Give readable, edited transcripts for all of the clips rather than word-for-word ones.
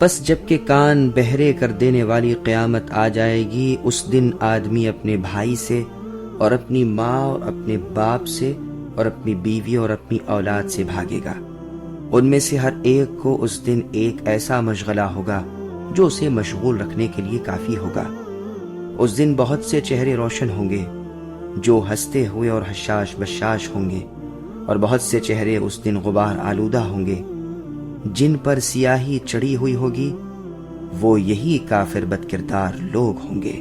پس جب کہ کان بہرے کر دینے والی قیامت آ جائے گی، اس دن آدمی اپنے بھائی سے اور اپنی ماں اور اپنے باپ سے اور اپنی بیوی اور اپنی اولاد سے بھاگے گا۔ ان میں سے ہر ایک کو اس دن ایک ایسا مشغلہ ہوگا جو اسے مشغول رکھنے کے لیے کافی ہوگا۔ اس دن بہت سے چہرے روشن ہوں گے جو ہنستے ہوئے اور حشاش بشاش ہوں گے، اور بہت سے چہرے اس دن غبار آلودہ ہوں گے جن پر سیاہی چڑھی ہوئی ہوگی، وہ یہی کافر بد کردار لوگ ہوں گے۔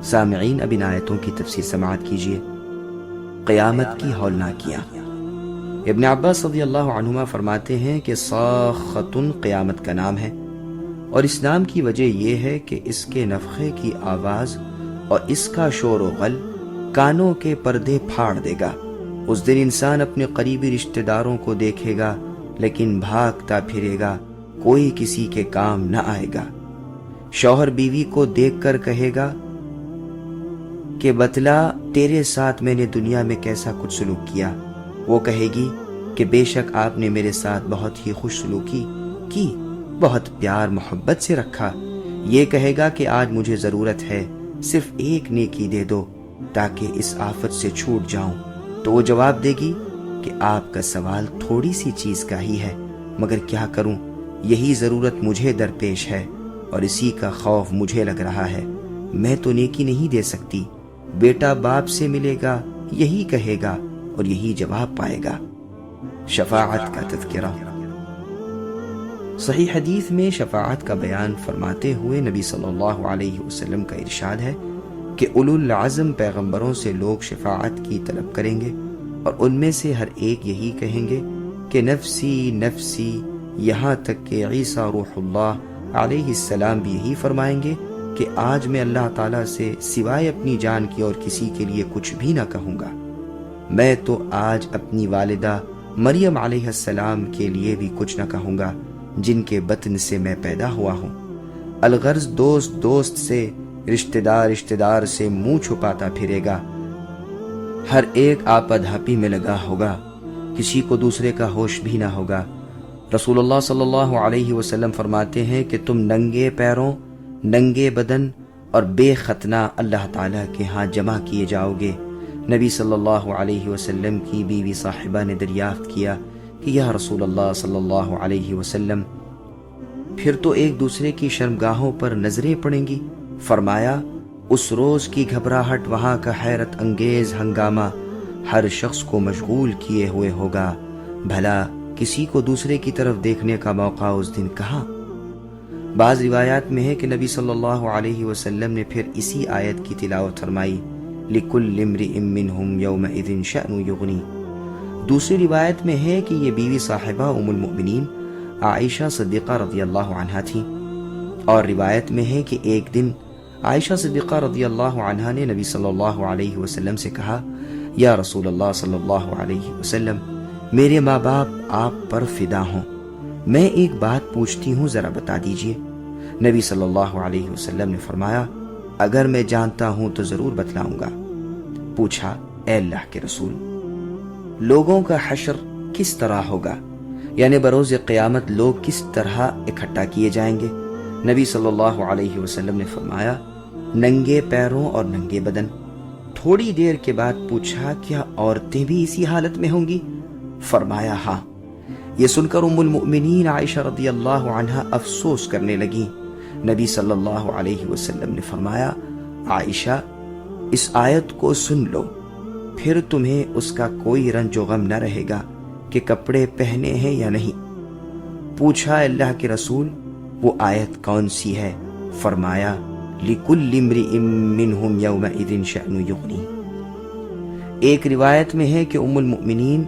سامعین، اب ان آیتوں کی تفسیر سماعت کیجیے۔ قیامت کی ہولناکیاں۔ ابن عباس رضی اللہ عنہما فرماتے ہیں کہ صاخۃ قیامت کا نام ہے، اور اس نام کی وجہ یہ ہے کہ اس کے نفخے کی آواز اور اس کا شور و غل کانوں کے پردے پھاڑ دے گا۔ اس دن انسان اپنے قریبی رشتہ داروں کو دیکھے گا لیکن بھاگتا پھرے گا، کوئی کسی کے کام نہ آئے گا۔ شوہر بیوی کو دیکھ کر کہے گا کہ بتلا تیرے ساتھ میں نے دنیا میں کیسا کچھ سلوک کیا۔ وہ کہے گی کہ بے شک آپ نے میرے ساتھ بہت ہی خوش سلوکی کی، بہت پیار محبت سے رکھا۔ یہ کہے گا کہ آج مجھے ضرورت ہے، صرف ایک نیکی دے دو تاکہ اس آفت سے چھوٹ جاؤں۔ تو وہ جواب دے گی کہ آپ کا سوال تھوڑی سی چیز کا ہی ہے، مگر کیا کروں، یہی ضرورت مجھے درپیش ہے اور اسی کا خوف مجھے لگ رہا ہے، میں تو نیکی نہیں دے سکتی۔ بیٹا باپ سے ملے گا، یہی کہے گا اور یہی جواب پائے گا۔ شفاعت کا تذکرہ۔ صحیح حدیث میں شفاعت کا بیان فرماتے ہوئے نبی صلی اللہ علیہ وسلم کا ارشاد ہے کہ اولو العزم پیغمبروں سے لوگ شفاعت کی طلب کریں گے، اور ان میں سے ہر ایک یہی کہیں گے کہ نفسی نفسی، یہاں تک کہ عیسیٰ روح اللہ علیہ السلام بھی یہی فرمائیں گے کہ آج میں اللہ تعالیٰ سے سوائے اپنی جان کی اور کسی کے لیے کچھ بھی نہ کہوں گا۔ میں تو آج اپنی والدہ مریم علیہ السلام کے لیے بھی کچھ نہ کہوں گا جن کے بطن سے میں پیدا ہوا ہوں۔ الغرض دوست دوست سے، رشتہ دار سے منہ چھپاتا پھرے گا، ہر ایک آپا دھاپی میں لگا ہوگا، کسی کو دوسرے کا ہوش بھی نہ ہوگا۔ رسول اللہ صلی اللہ علیہ وسلم فرماتے ہیں کہ تم ننگے پیروں، ننگے بدن اور بے ختنہ اللہ تعالیٰ کے ہاں جمع کیے جاؤ گے۔ نبی صلی اللہ علیہ وسلم کی بیوی صاحبہ نے دریافت کیا کہ یا رسول اللہ صلی اللہ علیہ وسلم، پھر تو ایک دوسرے کی شرمگاہوں پر نظریں پڑیں گی؟ فرمایا، اس روز کی گھبراہٹ، وہاں کا حیرت انگیز ہنگامہ ہر شخص کو مشغول کیے ہوئے ہوگا، بھلا کسی کو دوسرے کی طرف دیکھنے کا موقع اس دن کہاں؟ بعض روایات میں ہے کہ نبی صلی اللہ علیہ وسلم نے پھر اسی آیت کی تلاوت فرمائی، لِكُلِّ امْرِئٍ مِّنْهُمْ يَوْمَئِذٍ شَأْنٌ يُغْنِيهِ۔ دوسری روایت میں ہے کہ یہ بیوی صاحبہ ام المؤمنین عائشہ صدیقہ رضی اللہ عنہا تھیں، اور روایت میں ہے کہ ایک دن عائشہ صدیقہ رضی اللہ عنہا نے نبی صلی اللہ علیہ وسلم سے کہا، یا رسول اللہ صلی اللہ علیہ وسلم، میرے ماں باپ آپ پر فدا ہوں، میں ایک بات پوچھتی ہوں، ذرا بتا دیجئے۔ نبی صلی اللہ علیہ وسلم نے فرمایا، اگر میں جانتا ہوں تو ضرور بتلاؤں گا۔ پوچھا، اے اللہ کے رسول، لوگوں کا حشر کس طرح ہوگا؟ یعنی بروز قیامت لوگ کس طرح اکٹھا کیے جائیں گے؟ نبی صلی اللہ علیہ وسلم نے فرمایا، ننگے پیروں اور ننگے بدن۔ تھوڑی دیر کے بعد پوچھا، کیا عورتیں بھی اسی حالت میں ہوں گی؟ فرمایا، ہاں۔ یہ سن کر ام المؤمنین عائشہ رضی اللہ عنہا افسوس کرنے لگیں۔ نبی صلی اللہ علیہ وسلم نے فرمایا، عائشہ، اس آیت کو سن لو، پھر تمہیں اس کا کوئی رنج و غم نہ رہے گا کہ کپڑے پہنے ہیں یا نہیں۔ پوچھا، اللہ کے رسول، وہ آیت کون سی ہے؟ فرمایا، لِكُلِّ امْرِئٍ مِّنْهُمْ يَوْمَئِذٍ شَأْنٌ يُغْنِيهِ۔ ایک روایت میں ہے کہ ام المؤمنین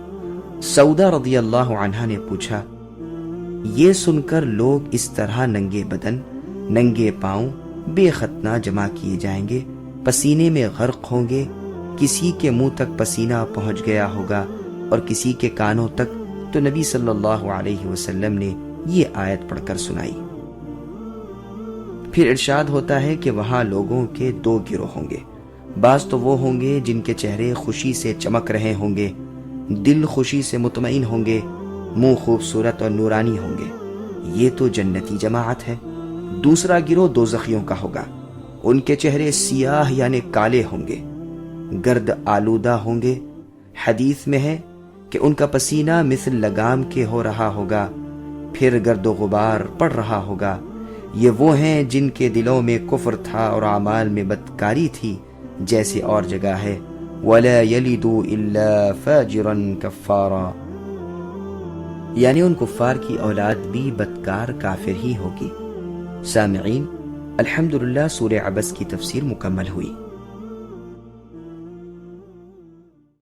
سودا رضی اللہ عنہا نے پوچھا، یہ سن کر لوگ اس طرح ننگے بدن، ننگے پاؤں، بے ختنہ جمع کیے جائیں گے، پسینے میں غرق ہوں گے، کسی کے منہ تک پسینہ پہنچ گیا ہوگا اور کسی کے کانوں تک، تو نبی صلی اللہ علیہ وسلم نے یہ آیت پڑھ کر سنائی۔ پھر ارشاد ہوتا ہے کہ وہاں لوگوں کے دو گروہ ہوں گے، بعض تو وہ ہوں گے جن کے چہرے خوشی سے چمک رہے ہوں گے، دل خوشی سے مطمئن ہوں گے، منہ خوبصورت اور نورانی ہوں گے، یہ تو جنتی جماعت ہے۔ دوسرا گروہ دوزخیوں کا ہوگا، ان کے چہرے سیاہ یعنی کالے ہوں گے، گرد آلودہ ہوں گے۔ حدیث میں ہے کہ ان کا پسینہ مثل لگام کے ہو رہا ہوگا، پھر گرد و غبار پڑ رہا ہوگا۔ یہ وہ ہیں جن کے دلوں میں کفر تھا اور اعمال میں بدکاری تھی، جیسے اور جگہ ہے وَلَا يَلِدُوا إِلَّا فَاجِرًا كَفَّارًا، یعنی ان کفار کی اولاد بھی بدکار کافر ہی ہوگی۔ سامعین، الحمدللہ سورہ عبس کی تفسیر مکمل ہوئی۔